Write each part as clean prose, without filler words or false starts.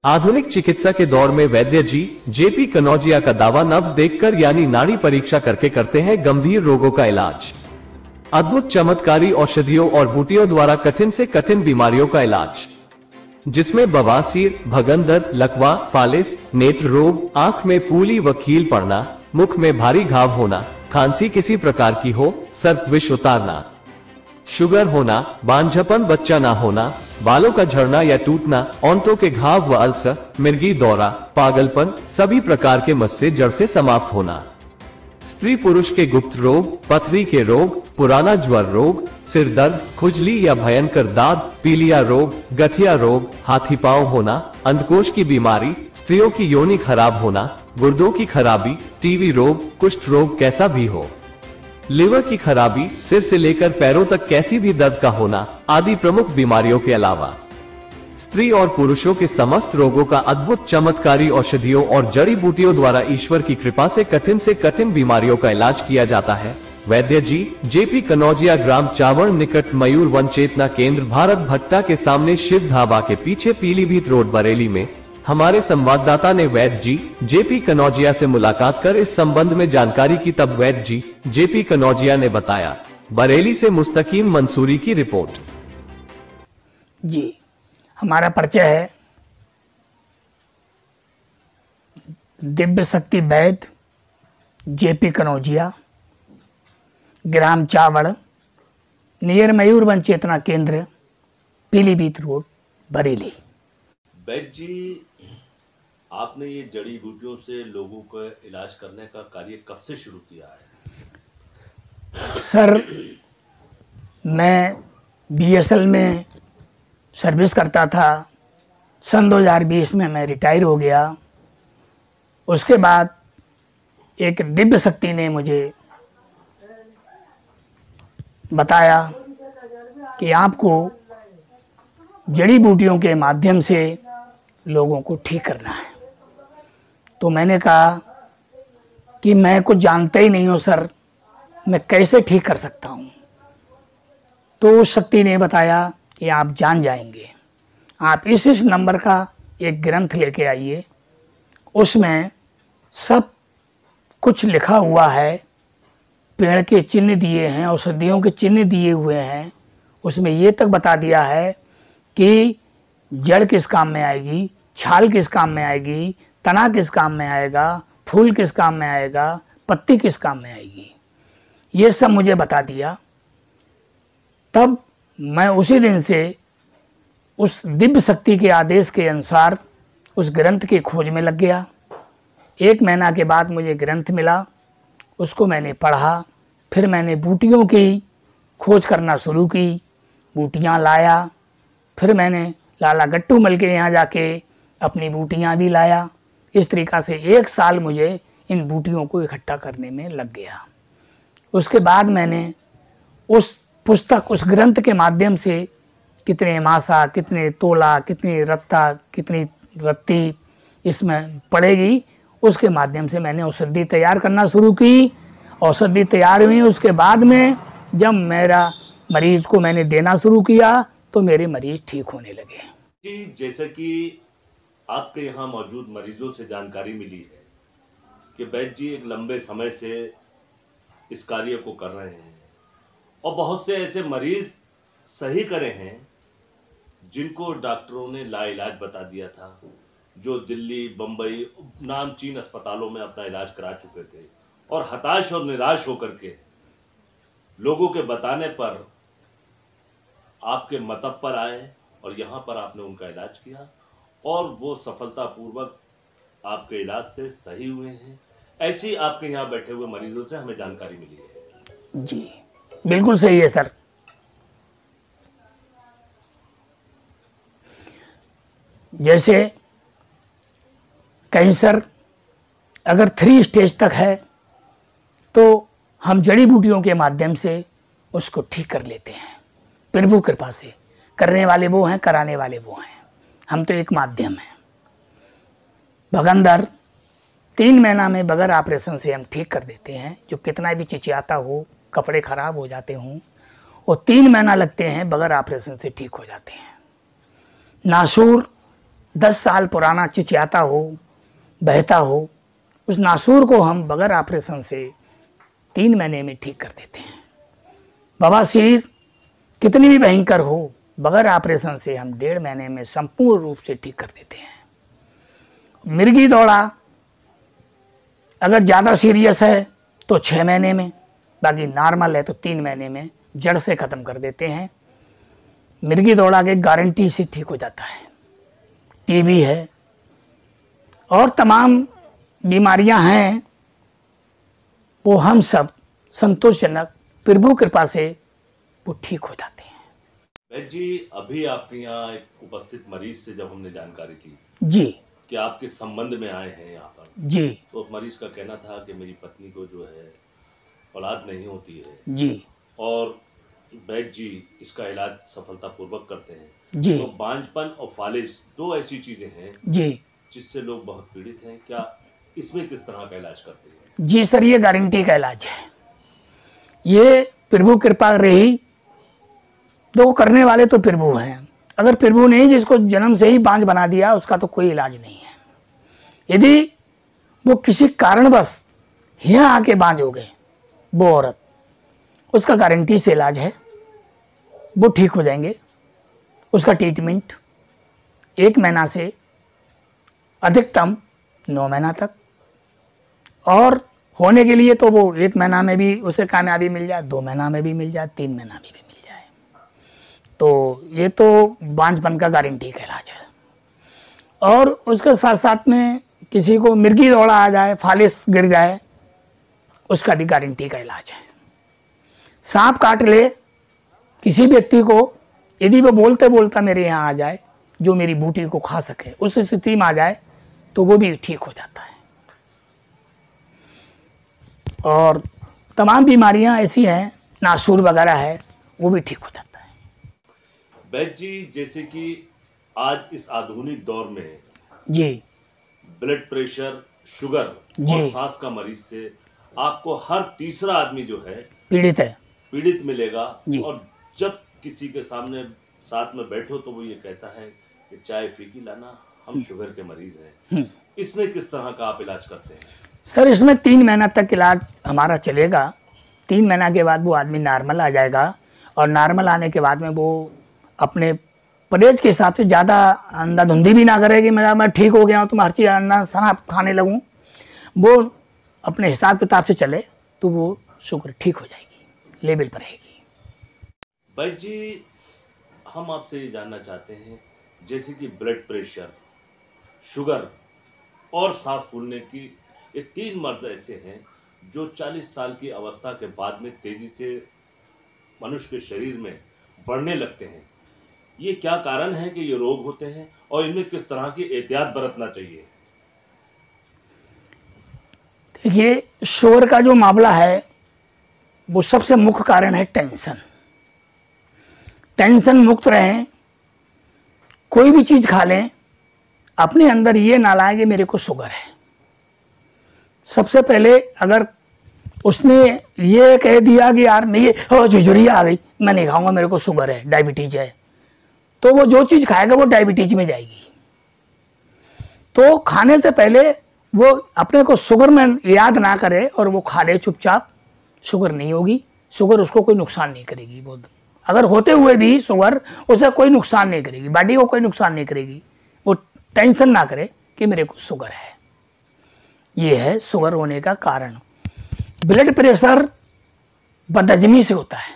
आधुनिक चिकित्सा के दौर में वैद्य जी जेपी कनौजिया का दावा नब्ज देखकर यानी नाड़ी परीक्षा करके करते हैं गंभीर रोगों का इलाज। अद्भुत चमत्कारी औषधियों और बूटियों द्वारा कठिन से कठिन बीमारियों का इलाज, जिसमें बवासीर, भगंदर, लकवा, फालिस, नेत्र रोग, आंख में पूली व कील पड़ना, मुख में भारी घाव होना, खांसी किसी प्रकार की हो, सर्प विष उतारना, शुगर होना, बांझपन, बच्चा ना होना, बालों का झड़ना या टूटना, औंतों के घाव व अल्सर, मिर्गी दौरा, पागलपन, सभी प्रकार के मस से जड़ से समाप्त होना, स्त्री पुरुष के गुप्त रोग, पथरी के रोग, पुराना ज्वर रोग, सिर दर्द, खुजली या भयंकर दाद, पीलिया रोग, गठिया रोग, हाथी पांव होना, अंडकोश की बीमारी, स्त्रियों की योनि खराब होना, गुर्दों की खराबी, टीबी रोग, कुष्ठ रोग कैसा भी हो, लिवर की खराबी, सिर से लेकर पैरों तक कैसी भी दर्द का होना आदि प्रमुख बीमारियों के अलावा स्त्री और पुरुषों के समस्त रोगों का अद्भुत चमत्कारी औषधियों और जड़ी बूटियों द्वारा ईश्वर की कृपा से कठिन बीमारियों का इलाज किया जाता है। वैद्य जी जेपी कनौजिया, ग्राम चावड़ निकट मयूर वन चेतना केंद्र, भारत भट्टा के सामने, शिव ढाबा के पीछे, पीलीभीत रोड, बरेली में। हमारे संवाददाता ने वैद्य जी जेपी कनौजिया से मुलाकात कर इस संबंध में जानकारी की, तब वैद्य जी जेपी कनौजिया ने बताया। बरेली से मुस्तकीम मंसूरी की रिपोर्ट। जी, हमारा परिचय है दिव्य शक्ति वैद्य जेपी कनौजिया, ग्राम चावड़, नियर मयूर वन चेतना केंद्र, पीलीभीत रोड, बरेली। वैद्य जी, आपने ये जड़ी बूटियों से लोगों का इलाज करने का कार्य कब से शुरू किया है? सर, मैं बीएसएल में सर्विस करता था। सन 2020 में मैं रिटायर हो गया। उसके बाद एक दिव्य शक्ति ने मुझे बताया कि आपको जड़ी बूटियों के माध्यम से लोगों को ठीक करना है। तो मैंने कहा कि मैं कुछ जानता ही नहीं हूँ सर, मैं कैसे ठीक कर सकता हूँ। तो उस शक्ति ने बताया कि आप जान जाएंगे, आप इस नंबर का एक ग्रंथ लेके आइए, उसमें सब कुछ लिखा हुआ है, पेड़ के चिन्ह दिए हैं, औषधियों के चिन्ह दिए हुए हैं। उसमें ये तक बता दिया है कि जड़ किस काम में आएगी, छाल किस काम में आएगी, तना किस काम में आएगा, फूल किस काम में आएगा, पत्ती किस काम में आएगी, ये सब मुझे बता दिया। तब मैं उसी दिन से उस दिव्य शक्ति के आदेश के अनुसार उस ग्रंथ की खोज में लग गया। 1 महीना के बाद मुझे ग्रंथ मिला, उसको मैंने पढ़ा। फिर मैंने बूटियों की खोज करना शुरू की, बूटियाँ लाया। फिर मैंने लाला गट्टू मल के यहाँ जाके अपनी बूटियाँ भी लाया। इस तरीक़ा से 1 साल मुझे इन बूटियों को इकट्ठा करने में लग गया। उसके बाद मैंने उस पुस्तक, उस ग्रंथ के माध्यम से कितने मासा, कितने तोला, कितनी रत्ता, कितनी रत्ती इसमें पड़ेगी, उसके माध्यम से मैंने औषधि तैयार करना शुरू की। औषधि तैयार हुई, उसके बाद में जब मेरा मरीज़ को मैंने देना शुरू किया तो मेरे मरीज़ ठीक होने लगे। जी, जैसे कि आपके यहाँ मौजूद मरीजों से जानकारी मिली है कि वैद्य जी एक लंबे समय से इस कार्य को कर रहे हैं और बहुत से ऐसे मरीज सही करे हैं जिनको डॉक्टरों ने लाइलाज बता दिया था, जो दिल्ली, बम्बई, नामचीन अस्पतालों में अपना इलाज करा चुके थे और हताश और निराश होकर के लोगों के बताने पर आपके मतब पर आए और यहाँ पर आपने उनका इलाज किया और वो सफलतापूर्वक आपके इलाज से सही हुए हैं। ऐसी आपके यहाँ बैठे हुए मरीजों से हमें जानकारी मिली है। जी, बिल्कुल सही है सर। जैसे कैंसर अगर 3 स्टेज तक है तो हम जड़ी बूटियों के माध्यम से उसको ठीक कर लेते हैं। प्रभु कृपा से करने वाले वो हैं, कराने वाले वो हैं, हम तो एक माध्यम हैं। भगंदर 3 महीना में बगैर ऑपरेशन से हम ठीक कर देते हैं। जो कितना भी चिचियाता हो, कपड़े खराब हो जाते हों, वो 3 महीना लगते हैं, बगैर ऑपरेशन से ठीक हो जाते हैं। नासूर 10 साल पुराना चिचियाता हो, बहता हो, उस नासूर को हम बगैर ऑपरेशन से 3 महीने में ठीक कर देते हैं। बवासीर कितनी भी भयंकर हो, बगैर ऑपरेशन से हम 1.5 महीने में संपूर्ण रूप से ठीक कर देते हैं। मिर्गी दौड़ा अगर ज़्यादा सीरियस है तो 6 महीने में, बाकी नॉर्मल है तो 3 महीने में जड़ से ख़त्म कर देते हैं। मिर्गी दौड़ा के गारंटी से ठीक हो जाता है। टीबी है और तमाम बीमारियां हैं, वो हम सब संतोषजनक प्रभु कृपा से वो ठीक हो जाते हैं। वैद्य जी, अभी आपके यहाँ एक उपस्थित मरीज से जब हमने जानकारी ली जी कि आपके संबंध में आए हैं यहाँ पर, जी तो मरीज का कहना था कि मेरी पत्नी को जो है औलाद नहीं होती है जी और वैद्य जी इसका इलाज सफलतापूर्वक करते हैं। जी तो बांझपन और फालिज 2 ऐसी चीजें हैं जी जिससे लोग बहुत पीड़ित हैं। क्या इसमें किस तरह का इलाज करते हैं? जी सर, ये गारंटी का इलाज है। ये प्रभु कृपा रही, तो करने वाले तो प्रभु हैं। अगर प्रभु ने जिसको जन्म से ही बांझ बना दिया, उसका तो कोई इलाज नहीं है। यदि वो किसी कारणवश यहाँ आके बांझ हो गए, वो औरत, उसका गारंटी से इलाज है, वो ठीक हो जाएंगे। उसका ट्रीटमेंट 1 महीना से अधिकतम 9 महीना तक, और होने के लिए तो वो 1 महीना में भी उसे कामयाबी मिल जाए, 2 महीना में भी मिल जाए, 3 महीना में भी मिल जाए। तो ये तो बांझपन का गारंटी का इलाज है। और उसके साथ साथ में किसी को मिर्गी दौड़ा आ जाए, फालिस गिर जाए, उसका भी गारंटी का इलाज है। सांप काट ले किसी व्यक्ति को, यदि वो बोलते बोलता मेरे यहाँ आ जाए, जो मेरी बूटी को खा सके, उस स्थिति में आ जाए, तो वो भी ठीक हो जाता है। और तमाम बीमारियां ऐसी हैं, नासूर वगैरह है, वो भी ठीक हो जाता है। वैद्य जी, जैसे कि आज इस आधुनिक दौर में जी ब्लड प्रेशर, शुगर जी और सांस का मरीज से आपको हर तीसरा आदमी जो है पीड़ित मिलेगा। जी। और जब किसी के सामने साथ में बैठो तो वो ये कहता है कि चाय फीकी लाना, हम शुगर के मरीज हैं। इसमें किस तरह का आप इलाज करते हैं? सर, इसमें 3 महीना तक इलाज हमारा चलेगा। 3 महीना के बाद वो आदमी नॉर्मल आ जाएगा, और नॉर्मल आने के बाद में वो अपने परहेज के हिसाब से ज़्यादा अंधाधुंधी भी ना करेगी, मैं ठीक हो गया हूँ तो मैं हर चीज़ अन्ना शराब खाने लगूँ। वो अपने हिसाब किताब से चले तो वो शुगर ठीक हो जाएगी, लेवल पर रहेगी। वैद्य जी, हम आपसे ये जानना चाहते हैं, जैसे कि ब्लड प्रेशर, शुगर और सांस फूलने की, ये 3 मर्ज ऐसे हैं जो 40 साल की अवस्था के बाद में तेजी से मनुष्य के शरीर में बढ़ने लगते हैं। ये क्या कारण है कि ये रोग होते हैं और इनमें किस तरह की एहतियात बरतना चाहिए? देखिए, शुगर का जो मामला है वो सबसे मुख्य कारण है टेंशन। टेंशन मुक्त रहें, कोई भी चीज़ खा लें, अपने अंदर ये ना लाएं कि मेरे को शुगर है। सबसे पहले अगर उसने ये कह दिया कि यार मैं ये झुझुरिया आ गई, मैं नहीं खाऊंगा, मेरे को शुगर है, डायबिटीज है, तो वो जो चीज़ खाएगा वो डायबिटीज में जाएगी। तो खाने से पहले वो अपने को शुगर में याद ना करे और वो खा ले चुपचाप, शुगर नहीं होगी। शुगर उसको कोई नुकसान नहीं करेगी। वो अगर होते हुए भी शुगर उसे कोई नुकसान नहीं करेगी, बॉडी को कोई नुकसान नहीं करेगी। वो टेंशन ना करे कि मेरे को शुगर है। ये है शुगर होने का कारण। ब्लड प्रेशर बदहजमी से होता है,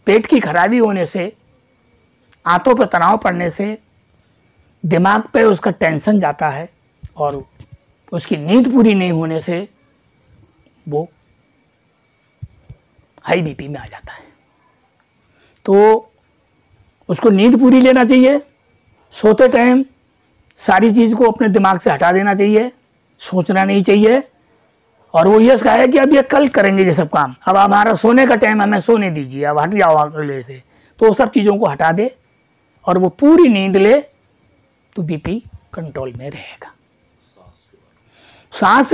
पेट की खराबी होने से, आंतों पर तनाव पड़ने से, दिमाग पे उसका टेंशन जाता है, और उसकी नींद पूरी नहीं होने से वो हाई बीपी में आ जाता है। तो उसको नींद पूरी लेना चाहिए। सोते टाइम सारी चीज़ को अपने दिमाग से हटा देना चाहिए, सोचना नहीं चाहिए। और वो ये कहा है कि अब ये कल करेंगे ये सब काम, अब हमारा सोने का टाइम, हमें सोने दीजिए, अब हट जाओ अगले से। तो वो सब चीज़ों को हटा दे और वो पूरी नींद ले, तो बीपी कंट्रोल में रहेगा। सांस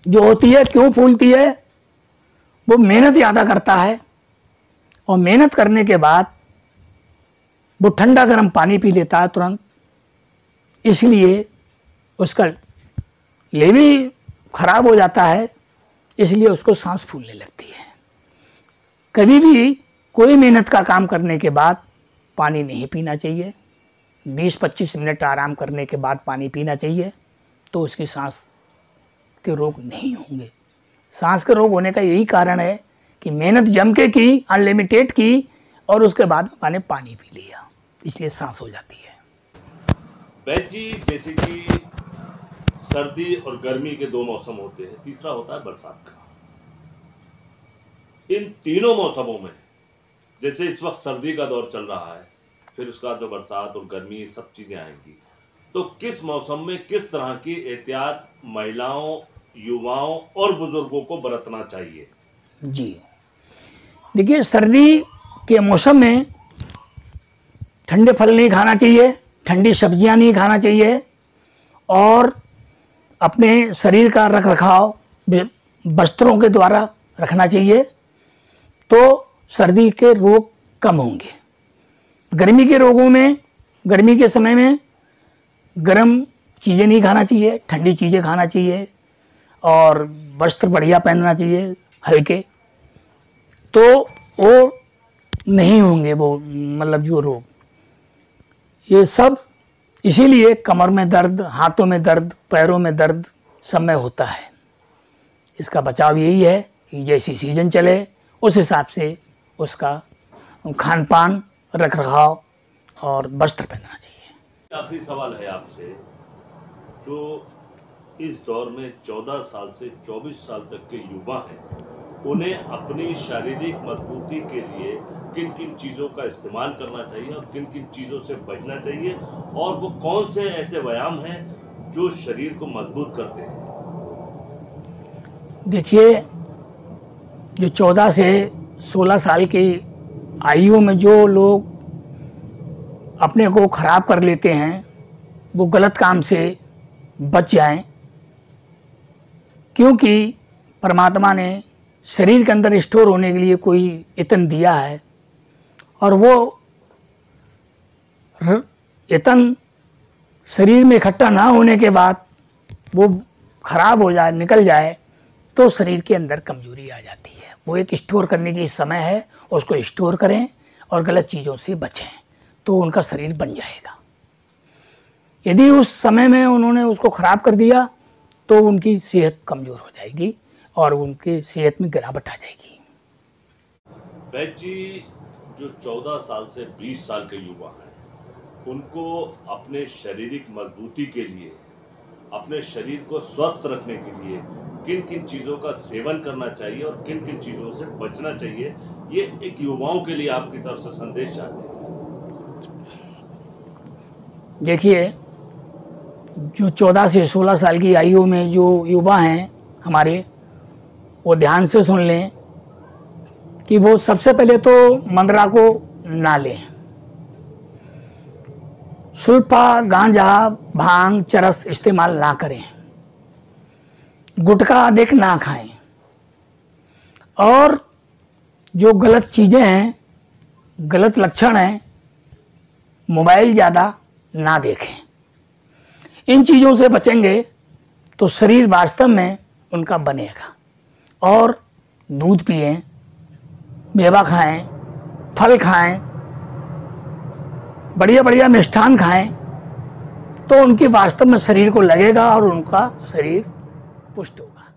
जो होती है क्यों फूलती है? वो मेहनत ज़्यादा करता है, और मेहनत करने के बाद वो ठंडा गर्म पानी पी लेता है तुरंत, इसलिए उसका लेवल खराब हो जाता है, इसलिए उसको सांस फूलने लगती है। कभी भी कोई मेहनत का काम करने के बाद पानी नहीं पीना चाहिए। 20-25 मिनट आराम करने के बाद पानी पीना चाहिए, तो उसकी सांस के रोग नहीं होंगे। सांस के रोग होने का यही कारण है कि मेहनत जम के की, अनलिमिटेड की, और उसके बाद मैंने पानी पी लिया, इसलिए सांस हो जाती है। वैद्य जी, जैसे कि सर्दी और गर्मी के 2 मौसम होते हैं, तीसरा होता है बरसात का। इन तीनों मौसमों में, जैसे इस वक्त सर्दी का दौर चल रहा है, फिर उसका जो बरसात और गर्मी सब चीजें आएंगी, तो किस मौसम में किस तरह की एहतियात महिलाओं, युवाओं और बुजुर्गों को बरतना चाहिए? जी देखिए, सर्दी के मौसम में ठंडे फल नहीं खाना चाहिए, ठंडी सब्जियां नहीं खाना चाहिए, और अपने शरीर का रख रखाव वस्त्रों के द्वारा रखना चाहिए, तो सर्दी के रोग कम होंगे। गर्मी के रोगों में, गर्मी के समय में गर्म चीज़ें नहीं खाना चाहिए, ठंडी चीज़ें खाना चाहिए, और वस्त्र बढ़िया पहनना चाहिए हल्के, तो वो नहीं होंगे वो मतलब जो रोग। ये सब इसीलिए कमर में दर्द, हाथों में दर्द, पैरों में दर्द सब में होता है। इसका बचाव यही है कि जैसी सीजन चले उस हिसाब से उसका खान पान, रख रखाव और वस्त्र पहनना चाहिए। आखिरी सवाल है आपसे, जो इस दौर में 14 साल से 24 साल तक के युवा हैं, उन्हें अपनी शारीरिक मजबूती के लिए किन किन चीज़ों का इस्तेमाल करना चाहिए और किन किन चीज़ों से बचना चाहिए, और वो कौन से ऐसे व्यायाम हैं जो शरीर को मजबूत करते हैं? देखिए, जो 14 से 16 साल की आयु में जो लोग अपने को खराब कर लेते हैं, वो गलत काम से बच जाएं, क्योंकि परमात्मा ने शरीर के अंदर स्टोर होने के लिए कोई इतन दिया है, और वो इतन शरीर में इकट्ठा ना होने के बाद वो खराब हो जाए, निकल जाए, तो शरीर के अंदर कमजोरी आ जाती है। वो एक स्टोर करने की समय है, उसको स्टोर करें और गलत चीज़ों से बचें, तो उनका शरीर बन जाएगा। यदि उस समय में उन्होंने उसको ख़राब कर दिया, तो उनकी सेहत कमज़ोर हो जाएगी और उनकी सेहत में गिरावट आ जाएगी। वैद्य जी, जो 14 साल से 20 साल के युवा हैं, उनको अपने शारीरिक मजबूती के लिए, अपने शरीर को स्वस्थ रखने के लिए किन किन चीज़ों का सेवन करना चाहिए और किन किन चीज़ों से बचना चाहिए, ये एक युवाओं के लिए आपकी तरफ से संदेश चाहते हैं? देखिए, जो 14 से 16 साल की आयु में जो युवा हैं हमारे, वो ध्यान से सुन लें कि वो सबसे पहले तो मंदरा को ना लें, सुल्फा, गांजा, भांग, चरस इस्तेमाल ना करें, गुटखा अधिक ना खाएं, और जो गलत चीज़ें हैं, गलत लक्षण हैं, मोबाइल ज़्यादा ना देखें। इन चीज़ों से बचेंगे तो शरीर वास्तव में उनका बनेगा। और दूध पिएं, मेवा खाएं, फल खाएं, बढ़िया बढ़िया मिष्ठान खाएं, तो उनके वास्तव में शरीर को लगेगा और उनका शरीर पुष्ट होगा।